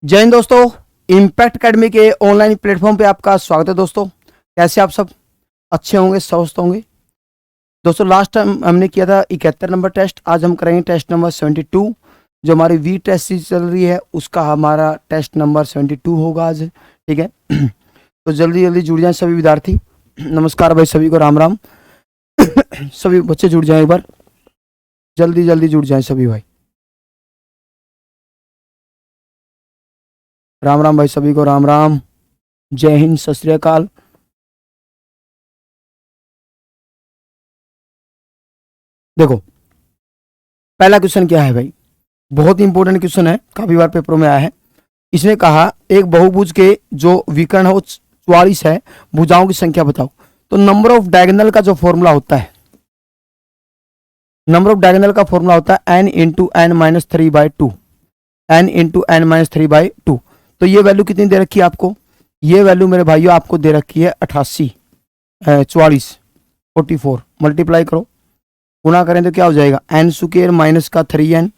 जय हिंद दोस्तों। Impact academy के ऑनलाइन प्लेटफॉर्म पे आपका स्वागत है दोस्तों। कैसे आप सब अच्छे होंगे, स्वस्थ होंगे। दोस्तों लास्ट टाइम हमने किया था 71 नंबर टेस्ट। आज हम करेंगे टेस्ट नंबर 72। जो हमारी वी टेस्ट सीरीज चल रही है उसका हमारा टेस्ट नंबर 72 होगा आज, ठीक है। तो जल्दी जल्दी जुड़ जाएं सभी विद्यार्थी। नमस्कार भाई, सभी को राम राम। सभी बच्चे जुड़ जाएं, एक बार जल्दी जल्दी जुड़ जाएं सभी भाई। राम राम भाई, सभी को राम राम। जय हिंद, सत श्री अकाल। देखो पहला क्वेश्चन क्या है भाई, बहुत इंपॉर्टेंट क्वेश्चन है, काफी बार पेपरों में आया है। इसने कहा एक बहुभुज के जो विकर्ण हो 44 है, भुजाओं की संख्या बताओ। तो नंबर ऑफ डायगोनल का जो फॉर्मूला होता है, नंबर ऑफ डायगोनल का फॉर्मूला होता है n into n minus 3/2, n into n minus 3/2। तो ये वैल्यू कितनी दे रखी है आपको? ये वैल्यू मेरे भाइयों आपको दे रखी है 88, 44 मल्टीप्लाई करो, गुना करें तो क्या हो जाएगा, एन स्क्वायर माइनस का 3n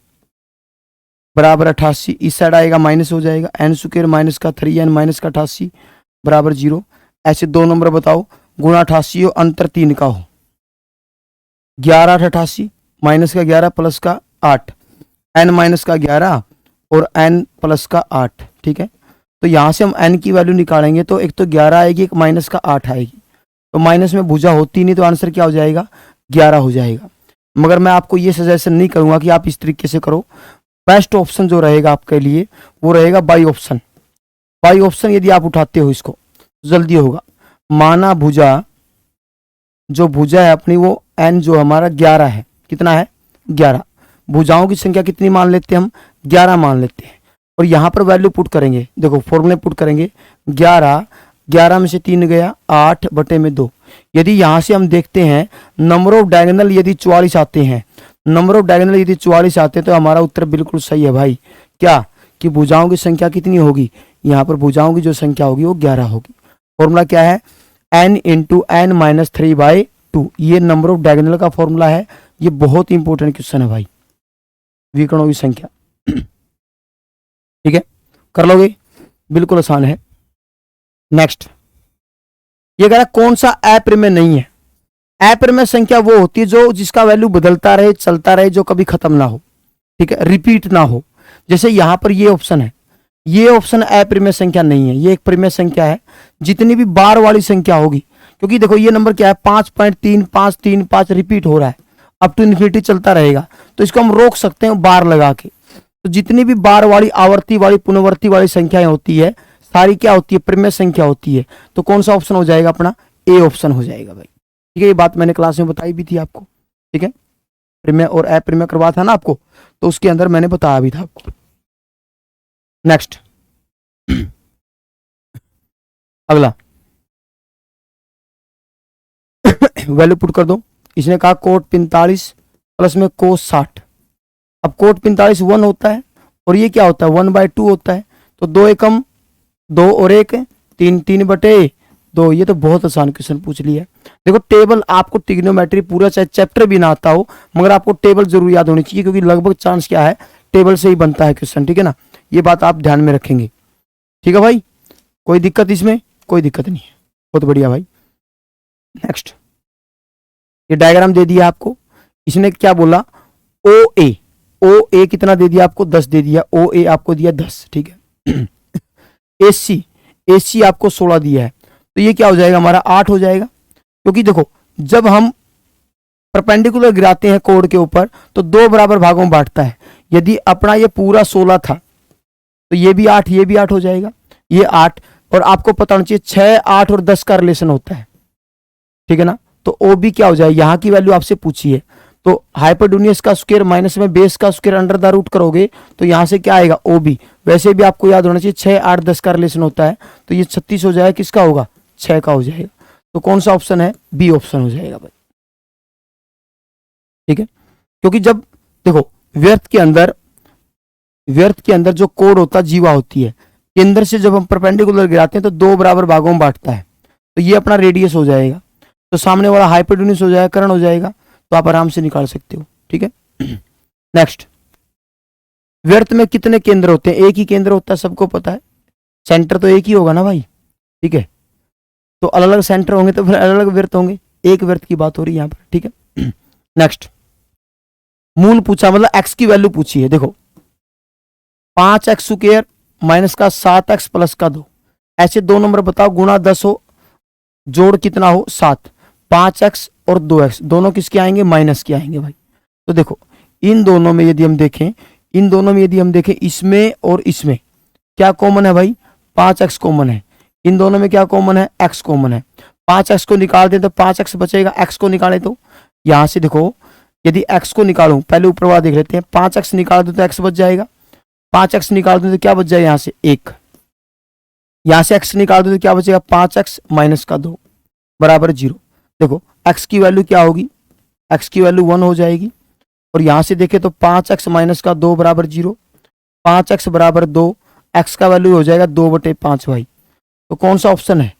बराबर 88। इस साइड आएगा माइनस हो जाएगा, एन स्क्वायर माइनस का 3n माइनस का 88 बराबर 0। ऐसे दो नंबर बताओ, गुना 88 हो, अंतर 3 का हो, 11 8 88 माइनस का 11 प्लस का 8, एन माइनस का 11 और एन प्लस का 8, ठीक है। तो यहाँ से हम एन की वैल्यू निकालेंगे तो एक तो 11 आएगी, एक माइनस का 8 आएगी। तो माइनस में भुजा होती नहीं, तो आंसर क्या हो जाएगा, 11 हो जाएगा। मगर मैं आपको ये सजेशन नहीं करूंगा कि आप इस तरीके से करो। बेस्ट ऑप्शन जो रहेगा आपके लिए वो रहेगा बाई ऑप्शन। बाई ऑप्शन यदि आप उठाते हो इसको तो जल्दी होगा। माना भुजा, जो भुजा है अपनी वो एन जो हमारा 11 है, कितना है 11। भुजाओं की संख्या कितनी मान लेते हैं हम, 11 मान लेते हैं। और यहाँ पर वैल्यू पुट करेंगे, देखो फॉर्मूले पुट करेंगे, 11 में से 3 गया, 8/2। यदि यहाँ से हम देखते हैं नंबर ऑफ डायगोनल यदि 44 आते हैं, नंबर ऑफ डायगोनल यदि 44 आते हैं तो हमारा उत्तर बिल्कुल सही है भाई। क्या कि भुजाओं की संख्या कितनी होगी, यहाँ पर भुजाओं की जो संख्या होगी वो 11 होगी। फॉर्मूला क्या है, n इंटू एन माइनस 3/2। ये नंबर ऑफ डायगोनल का फॉर्मूला है। ये बहुत इंपॉर्टेंट क्वेश्चन है भाई, विकर्णों की संख्या। ठीक है, कर लोगे, बिल्कुल आसान है। नेक्स्ट, ये कह रहा है कौन सा अप्रमेय नहीं है। अप्रमेय संख्या वो होती है जो जिसका वैल्यू बदलता रहे, चलता रहे, जो कभी खत्म ना हो, ठीक है, रिपीट ना हो। जैसे यहां पर ये ऑप्शन है, ये ऑप्शन अप्रमेय संख्या नहीं है, ये एक परिमेय संख्या है। जितनी भी बार वाली संख्या होगी, क्योंकि देखो ये नंबर क्या है 5.3535 रिपीट हो रहा है, अप टू इन्फिनिटी चलता रहेगा, तो इसको हम रोक सकते हैं बार लगा के। तो जितनी भी बार वाली, आवर्ती वाली, पुनरावर्ती वाली संख्याएं होती है, सारी क्या होती है, परिमेय संख्या होती है। तो कौन सा ऑप्शन हो जाएगा अपना, ए ऑप्शन हो जाएगा भाई। ठीक है, ये बात मैंने क्लास में बताई भी थी आपको, ठीक है, परिमेय और अप्रमेय करवा था ना आपको, तो उसके अंदर मैंने बताया भी था आपको। नेक्स्ट, अगला वैल्यू पुट कर दो। इसने कहा कोट 45 प्लस में कोस 60। अब कोट 45 1 होता है और ये क्या होता है 1/2 होता है। तो 2 एकम 2 और 1 3, 3/2। ये तो बहुत आसान क्वेश्चन पूछ लिया है। देखो टेबल आपको ट्रिग्नोमेट्री पूरा चाहे चैप्टर भी ना आता हो, मगर आपको टेबल जरूर याद होनी चाहिए, क्योंकि लगभग चांस क्या है टेबल से ही बनता है क्वेश्चन, ठीक है ना। ये बात आप ध्यान में रखेंगे, ठीक है भाई। कोई दिक्कत इसमें, कोई दिक्कत नहीं है, बहुत बढ़िया भाई। नेक्स्ट, ये डायग्राम दे दिया आपको। इसने क्या बोला, ओ ए कितना दे दिया आपको, 10 दे दिया। ओ ए आपको दिया 10, ठीक है। ए सी आपको 16 दिया है, तो ये क्या हो जाएगा हमारा 8 हो जाएगा। क्योंकि देखो जब हम परपेंडिकुलर गिराते हैं कोड के ऊपर तो 2 बराबर भागों में बांटता है। यदि अपना ये पूरा 16 था तो ये भी 8, ये भी 8 हो जाएगा, ये 8। और आपको पता होना चाहिए 6, 8 और 10 का रिलेशन होता है, ठीक है ना। तो ओ बी क्या हो जाएगा, यहाँ की वैल्यू आपसे पूछी है, तो हाइपोटेन्यूज का स्क्वायर माइनस में बेस का स्क्वायर अंडर द रूट करोगे तो यहां से क्या आएगा ओ बी। वैसे भी आपको याद होना चाहिए 6, 8, 10 का रिलेशन होता है, तो ये 36 हो जाएगा, किसका होगा 6 का हो जाएगा। तो कौन सा ऑप्शन है, बी ऑप्शन हो जाएगा भाई, ठीक है। क्योंकि जब देखो व्यर्थ के अंदर जो कोड होता है जीवा होती है, केंद्र से जब हम परपेंडिकुलर गिराते हैं तो 2 बराबर भागों में बांटता है, तो ये अपना रेडियस हो जाएगा, तो सामने वाला हाइपोटेन्यूज हो जाएगा, कर्ण हो जाएगा, तो आप आराम से निकाल सकते हो, ठीक है। नेक्स्ट, व्यर्थ में कितने केंद्र होते हैं? एक ही केंद्र होता है, सबको पता है। सेंटर तो एक ही होगा ना भाई, ठीक है। तो अलग अलग सेंटर होंगे तो फिर अलग अलग व्यर्थ होंगे, एक व्यर्थ की बात हो रही है यहाँ पर, ठीक है। नेक्स्ट, मूल पूछा, मतलब एक्स की वैल्यू पूछी है। देखो 5x² माइनस का 7x प्लस का 2, ऐसे दो नंबर बताओ, गुणा 10 हो, जोड़ कितना हो 7। 5x और 2x दोनों किसके आएंगे? माइनस के आएंगे भाई। तो देखो इन दोनों में यदि हम देखें, इन दोनों में यदि हम देखें, इसमें और इसमें क्या कॉमन है भाई? 5x कॉमन है। इन दोनों में क्या कॉमन है? x कॉमन है। 5x को निकाल दें तो 5x बचेगा, x को निकालें तो यहां से देखो, यदि x को निकालूं, पहले ऊपर वाला देख लेते हैं, 5x निकाल दो तो x बच जाएगा, 5x निकाल दो तो क्या बच जाएगा? यहां से 1, यहां से x निकाल दो तो क्या बचेगा? 5x माइनस का 2 बराबर 0। देखो x की वैल्यू क्या होगी? x की वैल्यू 1 हो जाएगी। और यहां से देखें तो 5x माइनस का 2 बराबर 0, 5x बराबर 2, x का वैल्यू हो जाएगा 2/5 भाई। तो कौन सा ऑप्शन है?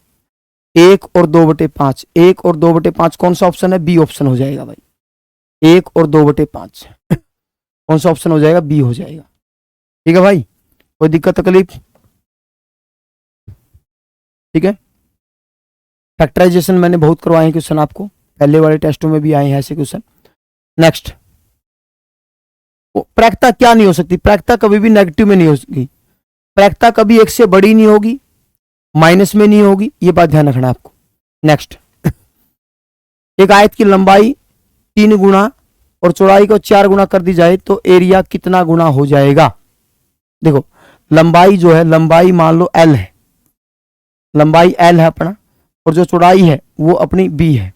1 और 2/5, 1 और 2/5 कौन सा ऑप्शन है? बी ऑप्शन हो जाएगा भाई। 1 और 2/5 कौन सा ऑप्शन हो जाएगा? बी हो जाएगा। ठीक है भाई, कोई दिक्कत तकलीफ? ठीक है, फैक्टराइजेशन मैंने बहुत करवाए हैं क्वेश्चन, आपको पहले वाले टेस्टों में भी आए हैं ऐसे क्वेश्चन। नेक्स्ट, प्रायिकता क्या नहीं हो सकती? प्रायिकता कभी भी नेगेटिव में नहीं हो सकती, प्रायिकता कभी 1 से बड़ी नहीं होगी, माइनस में नहीं होगी, ये बात ध्यान रखना आपको। नेक्स्ट, एक आयत की लंबाई 3 गुना और चौड़ाई को 4 गुना कर दी जाए तो एरिया कितना गुना हो जाएगा? देखो लंबाई जो है, लंबाई मान लो L है, लंबाई L है अपना, और जो चौड़ाई है वो अपनी B है।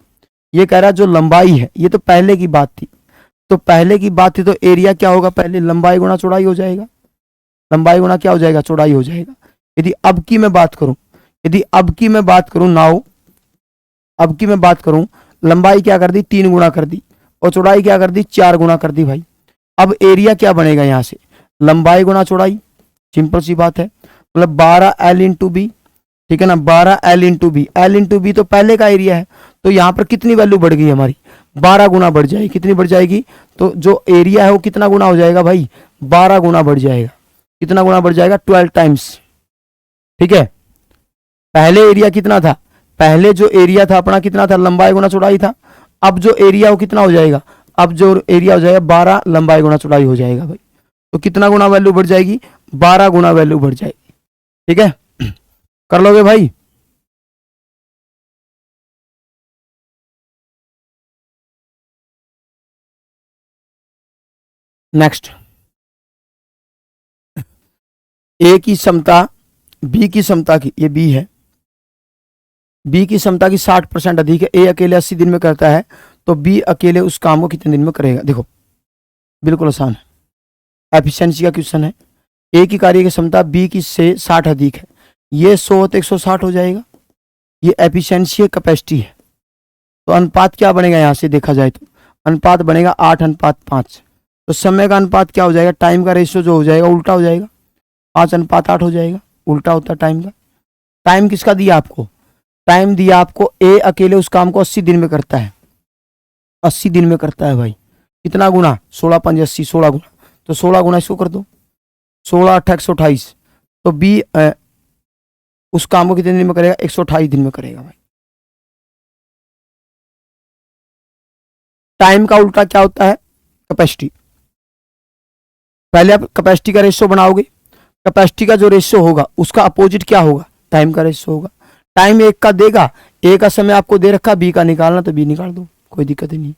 ये कह रहा है जो लंबाई है, ये तो पहले की बात थी, तो पहले की बात थी तो एरिया क्या होगा? पहले लंबाई गुना चौड़ाई हो जाएगा, लंबाई गुना क्या हो जाएगा? चौड़ाई हो जाएगा। यदि अब की मैं बात करूं, यदि अब की मैं बात करूं नाउ, अब की मैं बात करूं, लंबाई क्या कर दी? 3 गुना कर दी, और चौड़ाई क्या कर दी? 4 गुना कर दी भाई। अब एरिया क्या बनेगा? यहां से लंबाई गुना चौड़ाई, सिंपल सी बात है, मतलब 12L इंटू बी, ठीक है ना, 12L into B, L into B तो पहले का एरिया है, तो यहां पर कितनी वैल्यू बढ़ गई हमारी? 12 गुना बढ़ जाएगी। कितनी बढ़ जाएगी? तो जो एरिया है वो कितना गुना हो जाएगा भाई? 12 गुना बढ़ जाएगा। कितना गुना बढ़ जाएगा? 12 टाइम्स। ठीक है, पहले एरिया कितना था? पहले जो एरिया था अपना कितना था? लंबाई गुना चौड़ाई था। अब जो एरिया वो कितना हो जाएगा? अब जो एरिया हो जाएगा 12 लंबाई गुना चौड़ाई हो जाएगा भाई। तो कितना गुना वैल्यू बढ़ जाएगी? 12 गुना वैल्यू बढ़ जाएगी। ठीक है, कर लोगे भाई? नेक्स्ट, ए की समता बी की समता की, ये बी है, बी की क्षमता की 60% अधिक है, ए अकेले 80 दिन में करता है, तो बी अकेले उस काम को कितने दिन में करेगा? देखो बिल्कुल आसान है, एफिशिएंसी का क्वेश्चन है। ए की कार्य की क्षमता बी की से 60 अधिक है, ये 100 होते 160 हो जाएगा, ये एफिशिएंसी है, कैपेसिटी है। तो अनुपात क्या बनेगा? यहां से देखा जाए तो अनुपात बनेगा 8:5। तो समय का अनुपात क्या हो जाएगा? टाइम का रेशियो जो हो जाएगा उल्टा हो जाएगा, 5:8 हो जाएगा, उल्टा होता टाइम का। टाइम किसका दिया आपको? टाइम दिया आपको, ए अकेले उस काम को 80 दिन में करता है, 80 दिन में करता है भाई। कितना गुना? 16 5 80, 16 गुना, तो 16 गुना इसको कर दो, 16 8 128, तो बी उस काम को कितने दिन में करेगा? 128 दिन में करेगा भाई। टाइम का उल्टा क्या होता है? कैपेसिटी। पहले आप कैपेसिटी का रेशियो बनाओगे, कैपेसिटी का जो रेशियो होगा उसका अपोजिट क्या होगा? टाइम का रेशियो होगा। टाइम 1 का देगा, ए का समय आपको दे रखा, बी का निकालना, तो बी निकाल दो, कोई दिक्कत ही नहीं।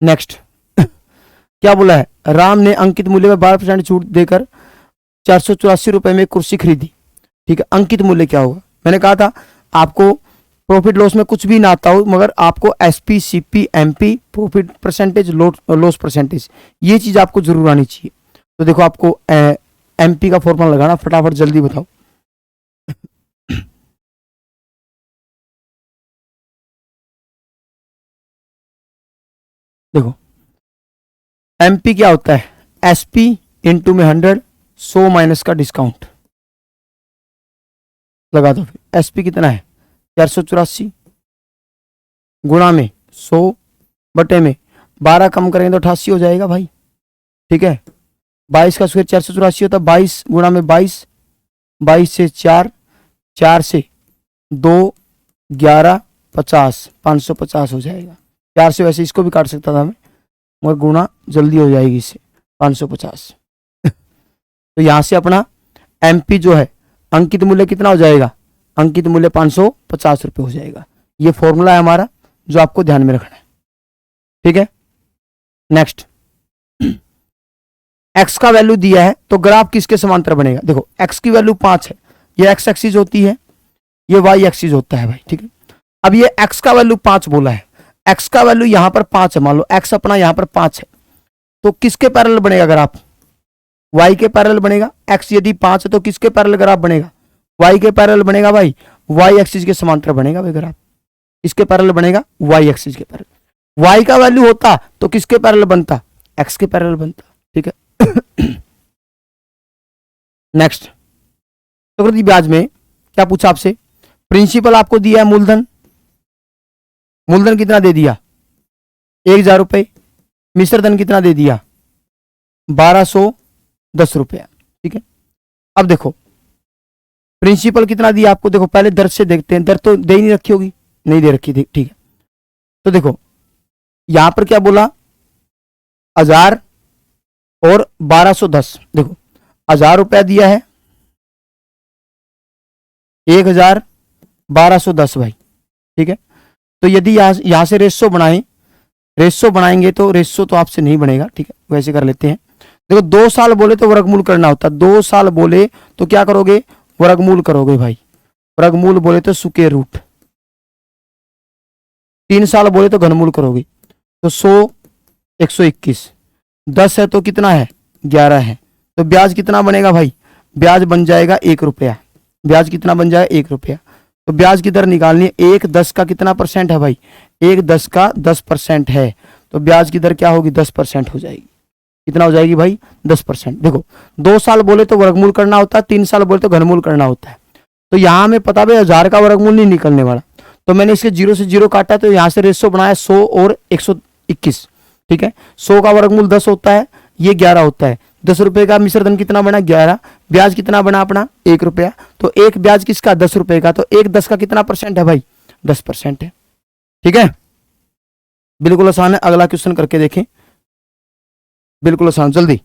नेक्स्ट क्या बोला है? राम ने अंकित मूल्य में 12% छूट देकर 484 रुपए में कुर्सी खरीदी। ठीक है, अंकित मूल्य क्या होगा? मैंने कहा था आपको प्रॉफिट लॉस में कुछ भी ना आता हो, मगर आपको SP CP MP, profit percentage, loss percentage, ये चीज आपको जरूर आनी चाहिए। तो देखो आपको एमपी का फॉर्मूला लगाना, फटाफट जल्दी बताओ। देखो एमपी क्या होता है? एसपी इंटू में 100, 100 माइनस का डिस्काउंट लगा दो। एसपी कितना है? 484 गुणा में 100 बटे में 12 कम करेंगे तो 88 हो जाएगा भाई। ठीक है, 22 का स्क्वायर 484 होता है, 22 गुणा में 22, 22 से 4, 4 से 2, 11, 50, 550 हो जाएगा। 4 से वैसे इसको भी काट सकता था मैं, मगर गुणा जल्दी हो जाएगी इससे, 550। तो यहाँ से अपना MP जो है अंकित मूल्य कितना हो जाएगा, अंकित मूल्य 550 रुपये हो जाएगा। ये फॉर्मूला है हमारा जो आपको ध्यान में रखना है, ठीक है। नेक्स्ट, x का वैल्यू दिया है तो ग्राफ किसके समांतर बनेगा। देखो x की वैल्यू 5 है, ये x एक्सिस होती है, ये y एक्सिस होता है भाई, ठीक है। अब ये x का वैल्यू 5 बोला है, x का वैल्यू यहां पर 5 है, मान लो x अपना यहां पर 5 है, तो किसके पैरेलल बनेगा ग्राफ, y के पैरेलल बनेगा। x यदि 5 है तो किसके पैरेलल ग्राफ बनेगा, y के पैरेलल बनेगा भाई, y एक्सिस के समांतर बनेगा भाई ग्राफ। इसके पैरेलल बनेगा, y एक्सिस के पैरेलल। y का वैल्यू होता तो किसके पैरेलल बनता, x के पैरेलल बनता, ठीक है। नेक्स्ट, चक्रवृद्धि ब्याज में क्या पूछा आपसे, प्रिंसिपल आपको दिया है मूलधन, मूलधन कितना दे दिया 1000 रुपए, मिश्र धन कितना दे दिया 1210 रुपया, ठीक है। अब देखो प्रिंसिपल कितना दिया आपको, देखो पहले दर से देखते हैं, दर तो दे ही नहीं रखी होगी, नहीं दे रखी थी, ठीक है। तो देखो यहां पर क्या बोला 1000 और 1210, देखो 1000 रुपया दिया है, 1000 1210 भाई, ठीक है। तो यदि यहां से रेशो बनाएंगे तो रेशो तो आपसे नहीं बनेगा, ठीक है, वैसे कर लेते हैं। देखो 2 साल बोले तो वर्गमूल करना होता है, 2 साल बोले तो क्या करोगे, वर्गमूल करोगे भाई, वर्गमूल बोले तो स्क्वायर रूट, 3 साल बोले तो घनमूल करोगे, तो 100 121, 10 है तो कितना है 11 है, तो ब्याज कितना बनेगा भाई, ब्याज बन जाएगा 1 रुपया, ब्याज कितना बन जाएगा 1 रुपया। तो ब्याज की दर निकालनी है, 1/10 का कितना परसेंट है भाई, 1/10 का 10% है, तो ब्याज की दर क्या होगी 10% हो जाएगी। कितना हो जाएगी भाई 10%। देखो 2 साल बोले तो वर्गमूल करना होता है, 3 साल बोले तो घनमूल करना होता है। तो यहाँ हमें पता भाई 1000 का वर्गमूल नहीं निकलने वाला, तो मैंने इसके 0 से 0 काटा, तो यहाँ से रेशो बनाया 100 और 121, ठीक है। 100 का वर्गमूल 10 होता है, ये 11 होता है, 10 रुपए का मिश्र धन कितना बना 11, ब्याज कितना बना अपना 1 रुपया, तो एक ब्याज किसका 10 रुपए का, तो 1/10 का कितना परसेंट है भाई 10% है, ठीक है। बिल्कुल आसान है, अगला क्वेश्चन करके देखें, बिल्कुल आसान, जल्दी।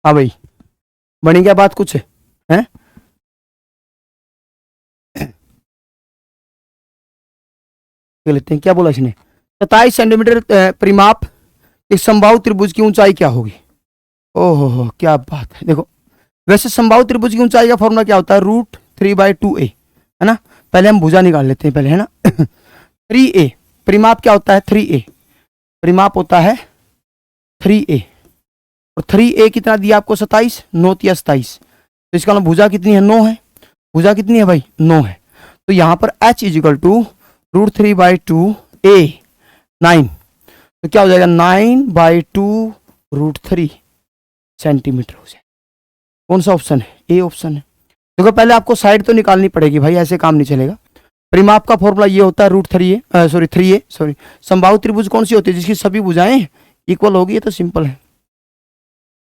हाँ भाई, बनी क्या बात कुछ है, लेते हैं, क्या बोला इसने, 27 सेंटीमीटर परिमाप एक समबाहु त्रिभुज की ऊंचाई क्या होगी। ओहो क्या बात है। देखो वैसे समबाहु त्रिभुज की ऊंचाई का फॉर्मूला क्या होता है, √3/2a, है ना। पहले हम भुजा निकाल लेते हैं पहले, है ना। 3a परिमाप क्या होता है, 3a परिमाप होता है 3a, और 3a कितना दिया आपको 27, 9 या 27, तो इसका मतलब भुजा कितनी है 9 है, भुजा कितनी है भाई 9 है। तो यहाँ पर h = √3/2a 9, तो क्या हो जाएगा 9/2√3 सेंटीमीटर हो जाएगा। कौन सा ऑप्शन है? ए ऑप्शन है। देखो पहले आपको साइड तो निकालनी पड़ेगी भाई, ऐसे काम नहीं चलेगा। परिमाप का फॉर्मूला ये होता है √3 सॉरी समबाहु त्रिभुज कौन सी होती है? जिसकी सभी भुजाएं इक्वल होगी, ये तो सिंपल है।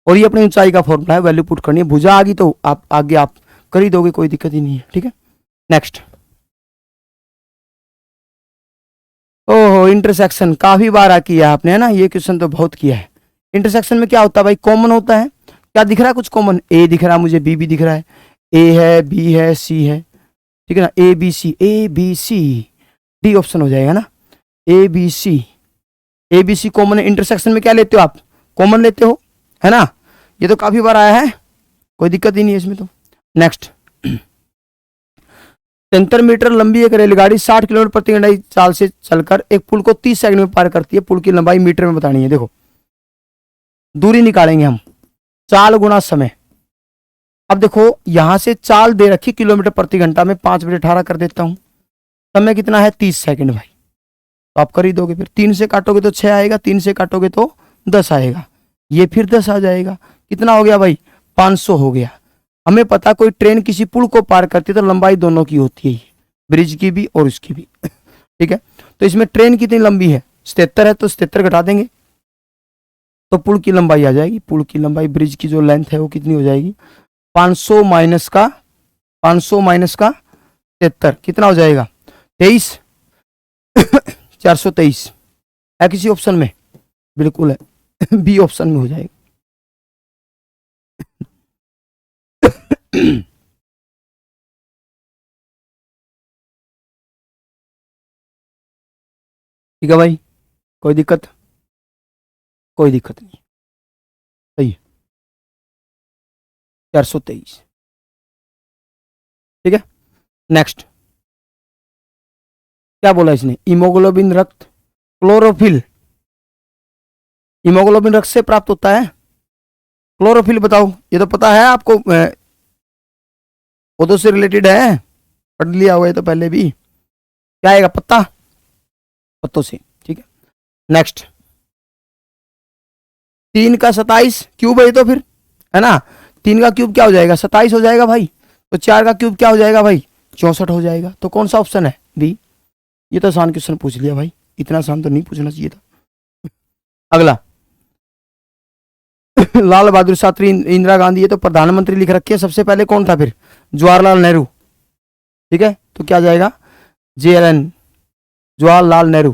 और ये अपनी ऊंचाई का फॉर्मूला है, वैल्यू पुट करनी है। भुजा आ गई तो आप आगे आप कर ही दोगे, कोई दिक्कत ही नहीं है। ठीक है, नेक्स्ट। ओहो, इंटरसेक्शन काफी बार किया आपने, है ना? ये क्वेश्चन तो बहुत किया है। इंटरसेक्शन में क्या होता है भाई? कॉमन होता है। क्या दिख रहा है? कुछ कॉमन। ए दिख रहा है मुझे, बी भी दिख रहा है, ए है, बी है, सी है, ठीक है ना? A B C, A B C, D option हो जाएगा ना, A B C. A B C common है। इंटरसेक्शन में क्या लेते हो आप? कॉमन लेते हो, है ना? ये तो काफी बार आया है, कोई दिक्कत ही नहीं है इसमें तो। नेक्स्ट। 73 मीटर लंबी एक रेलगाड़ी 60 किलोमीटर प्रति घंटा की चाल से चलकर एक पुल को 30 सेकंड में पार करती है। पुल की लंबाई मीटर में बतानी है। देखो दूरी निकालेंगे हम, चाल गुना समय। अब देखो यहां से चाल दे रखी किलोमीटर प्रति घंटा में, 5/18 कर देता हूं। समय कितना है? 30 सेकंड भाई। तो आप कर ही दोगे। फिर 3 से काटोगे तो 6 आएगा, 3 से काटोगे तो 10 आएगा, ये फिर 10 आ जाएगा। कितना हो गया भाई? 500 हो गया। हमें पता कोई ट्रेन किसी पुल को पार करती है तो लंबाई दोनों की होती है, ब्रिज की भी और उसकी भी। ठीक है, तो इसमें ट्रेन कितनी लंबी है? 77 है, तो 77 घटा देंगे तो पुल की लंबाई आ जाएगी। पुल की लंबाई, ब्रिज की जो लेंथ है वो कितनी हो जाएगी? 500 माइनस का 73 कितना हो जाएगा? 23। 423 है किसी ऑप्शन में? बिल्कुल है, बी ऑप्शन में हो जाएगा। ठीक है भाई, कोई दिक्कत? कोई दिक्कत नहीं, सही है। 423। ठीक है, नेक्स्ट। क्या बोला इसने? हीमोग्लोबिन रक्त, क्लोरोफिल। हीमोग्लोबिन रक्त से प्राप्त होता है। क्लोरोफिल बताओ, ये तो पता है आपको, पौधों से रिलेटेड है, पढ़ लिया हुआ है तो पहले भी। क्या आएगा? पत्ता, पत्तों से। ठीक है, नेक्स्ट। 3 का 27 क्यूब है तो फिर, है ना? 3 का क्यूब क्या हो जाएगा? 27 हो जाएगा भाई। तो 4 का क्यूब क्या हो जाएगा भाई? 64 हो जाएगा। तो कौन सा ऑप्शन है? बी। ये तो आसान क्वेश्चन पूछ लिया भाई, इतना आसान तो नहीं पूछना चाहिए था। अगला। लाल बहादुर शास्त्री, इंदिरा गांधी, ये तो प्रधानमंत्री लिख रखे हैं। सबसे पहले कौन था फिर? जवाहरलाल नेहरू। ठीक है, तो क्या जाएगा? JLN, Jawaharlal Nehru,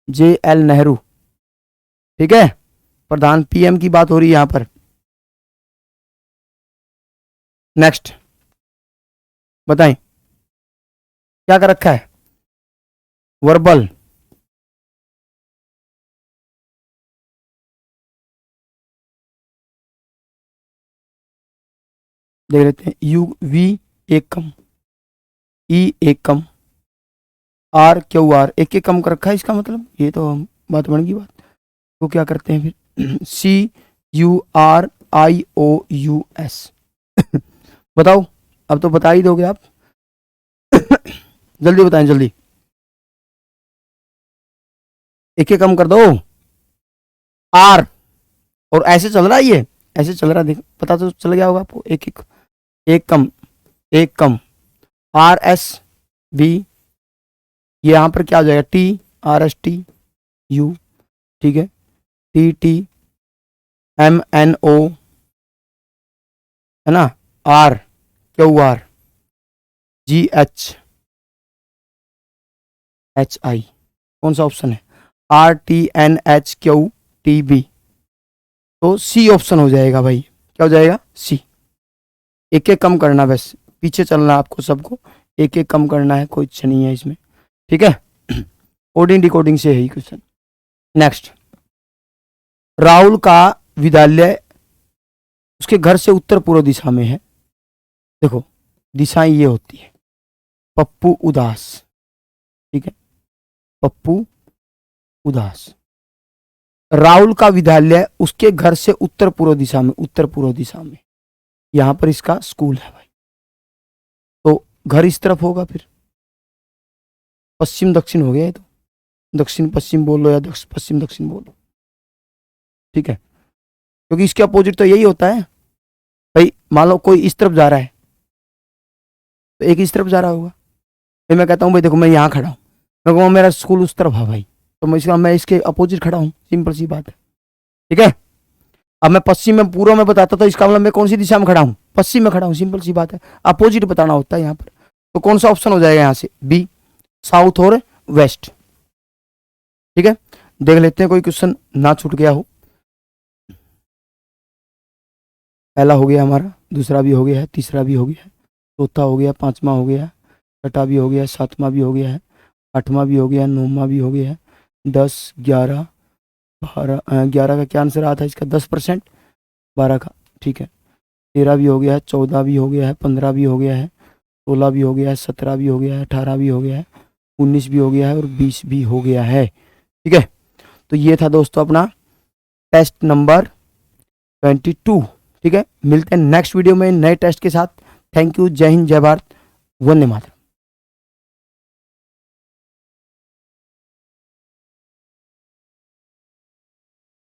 JL Nehru. ठीक है, प्रधान PM की बात हो रही है यहां पर। नेक्स्ट, बताएं क्या कर रखा है? वर्बल, देख लेते हैं। UV एक कम, E एक कम, RQR एक एक कम कर रखा है। इसका मतलब ये तो बात बन गई बात। तो क्या करते हैं फिर? CURIOUS। बताओ, अब तो बता ही दोगे आप। जल्दी बताएं, जल्दी, एक एक कम कर दो। R, और ऐसे चल रहा है, ये ऐसे चल रहा है, देख पता तो चल गया होगा आपको। एक एक, एक कम, एक कम, RSV, ये यहां पर क्या हो जाएगा? TRSTU। ठीक है, TTMNO, है ना? RQR, GHHI। कौन सा ऑप्शन है? RTNHQTB। तो C ऑप्शन हो जाएगा भाई। क्या हो जाएगा? C। एक एक कम करना, बस पीछे चलना आपको सबको, एक एक कम करना है, कोई अच्छा नहीं है इसमें। ठीक है, कोडिंग डिकोडिंग से है ही क्वेश्चन। नेक्स्ट। राहुल का विद्यालय उसके घर से उत्तर पूर्व दिशा में है। देखो दिशाएं ये होती है। पप्पू उदास, ठीक है, पप्पू उदास। राहुल का विद्यालय उसके घर से उत्तर पूर्व दिशा में, उत्तर पूर्व दिशा में, यहां पर इसका स्कूल है भाई। तो घर इस तरफ होगा, फिर पश्चिम दक्षिण हो गया ये तो। दक्षिण पश्चिम बोल लो या पश्चिम दक्षिण बोल लो, ठीक है, क्योंकि इसके अपोजिट तो यही होता है भाई। मान लो कोई इस तरफ जा रहा है तो एक इस तरफ जा रहा होगा, फिर मैं कहता हूँ भाई देखो मैं यहाँ खड़ा हूँ, मैं कहूँ मेरा स्कूल उस तरफ है भाई, तो मैं इसके अपोजिट खड़ा हूँ, सिंपल सी बात है, ठीक है। अब मैं पश्चिम में पूर्व में बताता तो इसका मतलब मैं कौन सी दिशा में खड़ा हूँ, पश्चिम में खड़ा हूँ, सिंपल सी बात है, अपोजिट बताना होता है यहाँ पर। तो कौन सा ऑप्शन हो जाएगा यहाँ से, बी, साउथ और वेस्ट, ठीक है। देख लेते हैं कोई क्वेश्चन ना छूट गया हो। पहला हो गया हमारा, दूसरा भी हो गया है, तीसरा भी हो गया है, चौथा हो गया, पांचवा हो गया, छठा भी हो गया, सातवां भी हो गया है, आठवां भी हो गया, नौवां भी हो गया है, 10, 11, 12, 11 का क्या आंसर आता है इसका, 10%, 12 का, ठीक है, 13 भी हो गया है, 14 भी हो गया है, 15 भी हो गया है, 16 भी हो गया है, 17 भी हो गया है, 18 भी हो गया है, 19 भी हो गया है और 20 भी हो गया है, ठीक है। तो ये था दोस्तों अपना टेस्ट नंबर 22, ठीक है। मिलते हैं नेक्स्ट वीडियो में नए टेस्ट के साथ। थैंक यू, जय हिंद, जय भारत, वंदे मातरम।